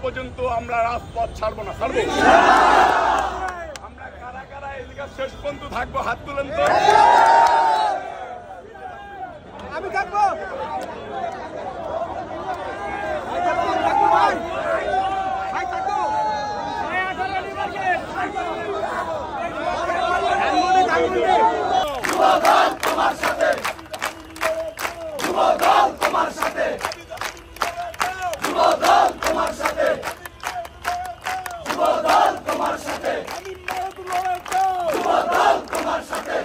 পর্যন্ত আমরা রাজপথ ছাড়বো না, ছাড়বো। আমরা কারা কারা এই জায়গা শেষ পর্যন্ত থাকবো, হাত তুলেন তো। আমি থাকবো। যুবদল তোমার সাথে, যুবদল তোমার সাথে, যুবদল তোমার সাথে, যুবদল তোমার সাথে, যুবদল তোমার সাথে,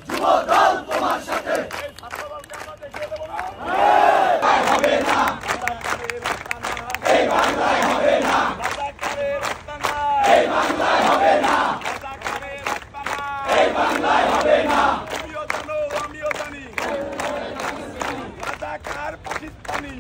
যুবদল তোমার সাথে। হবে না, এই বাংলায় হবে না, এই বাংলায় হবে না, এই বাংলায় হবে না। আমিও জানি রাজাকার পাকিস্তানি।